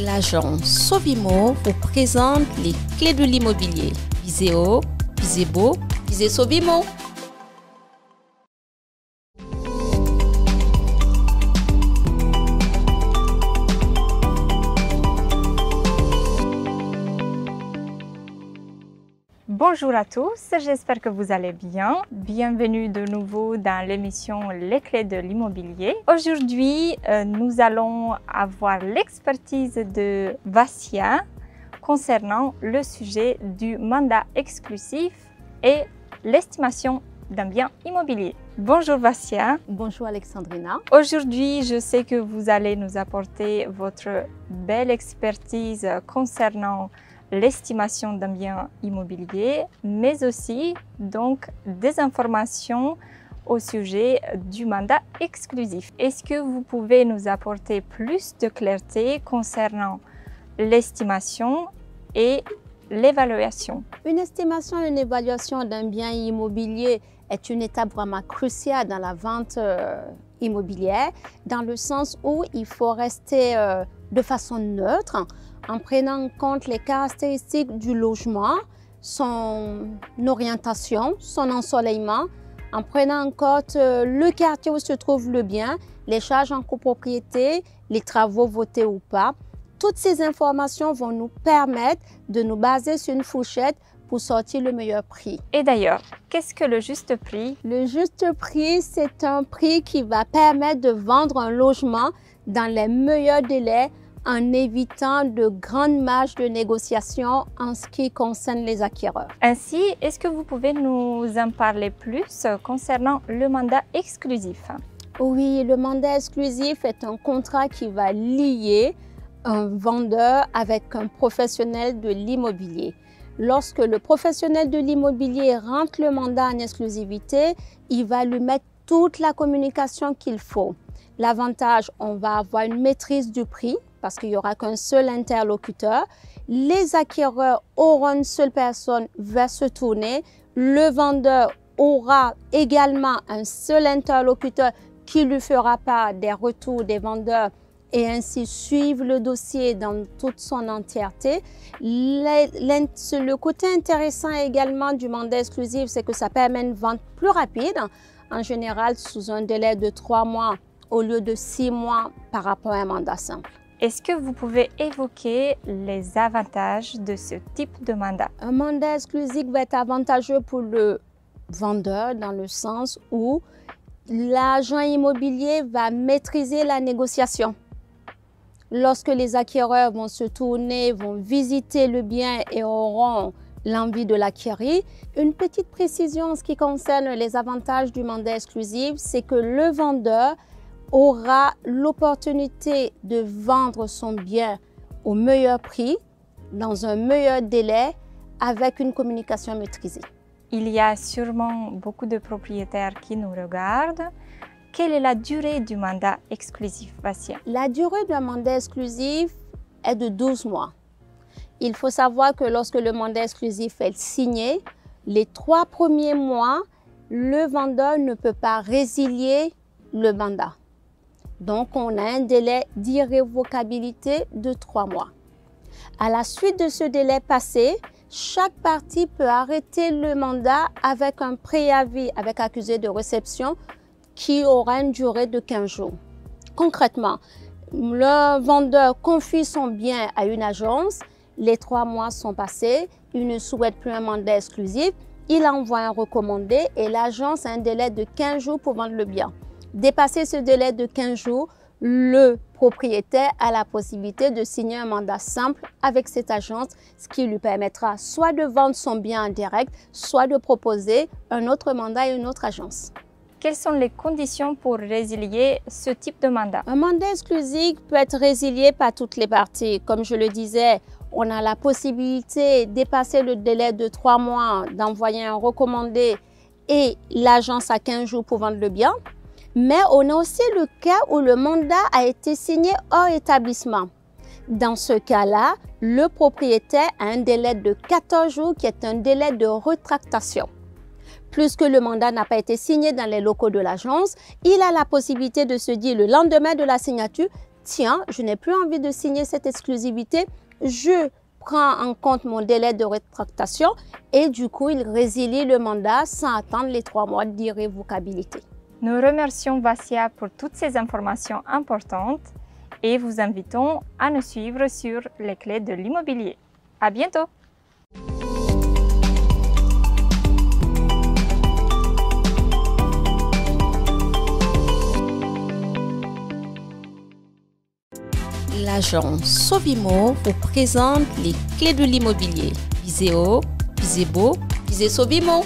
L'agence Sovimo vous présente les clés de l'immobilier. Visez haut, visez beau, visez Sovimo. Bonjour à tous, j'espère que vous allez bien. Bienvenue de nouveau dans l'émission Les clés de l'immobilier. Aujourd'hui, nous allons avoir l'expertise de Vassia concernant le sujet du mandat exclusif et l'estimation d'un bien immobilier. Bonjour Vassia. Bonjour Alexandrina. Aujourd'hui, je sais que vous allez nous apporter votre belle expertise concernant l'estimation d'un bien immobilier, mais aussi donc des informations au sujet du mandat exclusif. Est-ce que vous pouvez nous apporter plus de clarté concernant l'estimation et l'évaluation? Une estimation et une évaluation d'un bien immobilier est une étape vraiment cruciale dans la vente immobilière, dans le sens où il faut rester de façon neutre, en prenant en compte les caractéristiques du logement, son orientation, son ensoleillement, en prenant en compte le quartier où se trouve le bien, les charges en copropriété, les travaux votés ou pas. Toutes ces informations vont nous permettre de nous baser sur une fourchette pour sortir le meilleur prix. Et d'ailleurs, qu'est-ce que le juste prix? Le juste prix, c'est un prix qui va permettre de vendre un logement dans les meilleurs délais en évitant de grandes marges de négociation en ce qui concerne les acquéreurs. Ainsi, est-ce que vous pouvez nous en parler plus concernant le mandat exclusif? Oui, le mandat exclusif est un contrat qui va lier un vendeur avec un professionnel de l'immobilier. Lorsque le professionnel de l'immobilier rentre le mandat en exclusivité, il va lui mettre toute la communication qu'il faut. L'avantage, on va avoir une maîtrise du prix parce qu'il n'y aura qu'un seul interlocuteur. Les acquéreurs auront une seule personne vers se tourner. Le vendeur aura également un seul interlocuteur qui lui fera part des retours des vendeurs et ainsi suivre le dossier dans toute son entièreté. Le côté intéressant également du mandat exclusif, c'est que ça permet une vente plus rapide, en général sous un délai de 3 mois au lieu de 6 mois par rapport à un mandat simple. Est-ce que vous pouvez évoquer les avantages de ce type de mandat? Un mandat exclusif va être avantageux pour le vendeur dans le sens où l'agent immobilier va maîtriser la négociation. Lorsque les acquéreurs vont se tourner, vont visiter le bien et auront l'envie de l'acquérir, une petite précision en ce qui concerne les avantages du mandat exclusif, c'est que le vendeur aura l'opportunité de vendre son bien au meilleur prix, dans un meilleur délai, avec une communication maîtrisée. Il y a sûrement beaucoup de propriétaires qui nous regardent. Quelle est la durée du mandat exclusif, Vassia? La durée d'un mandat exclusif est de 12 mois. Il faut savoir que lorsque le mandat exclusif est signé, les 3 premiers mois, le vendeur ne peut pas résilier le mandat. Donc, on a un délai d'irrévocabilité de 3 mois. À la suite de ce délai passé, chaque partie peut arrêter le mandat avec un préavis avec accusé de réception qui aura une durée de 15 jours. Concrètement, le vendeur confie son bien à une agence, les 3 mois sont passés, il ne souhaite plus un mandat exclusif, il envoie un recommandé et l'agence a un délai de 15 jours pour vendre le bien. Dépassé ce délai de 15 jours, le propriétaire a la possibilité de signer un mandat simple avec cette agence, ce qui lui permettra soit de vendre son bien en direct, soit de proposer un autre mandat à une autre agence. Quelles sont les conditions pour résilier ce type de mandat? Un mandat exclusif peut être résilié par toutes les parties. Comme je le disais, on a la possibilité, dépasser le délai de 3 mois, d'envoyer un recommandé et l'agence a 15 jours pour vendre le bien. Mais on a aussi le cas où le mandat a été signé hors établissement. Dans ce cas-là, le propriétaire a un délai de 14 jours qui est un délai de rétractation. Puisque le mandat n'a pas été signé dans les locaux de l'agence, il a la possibilité de se dire le lendemain de la signature, tiens, je n'ai plus envie de signer cette exclusivité, je prends en compte mon délai de rétractation et du coup, il résilie le mandat sans attendre les 3 mois d'irrévocabilité. Nous remercions Vassia pour toutes ces informations importantes et vous invitons à nous suivre sur les clés de l'immobilier. À bientôt! L'agence Sovimo vous présente les clés de l'immobilier. Visez haut, visez beau, visez Sovimo.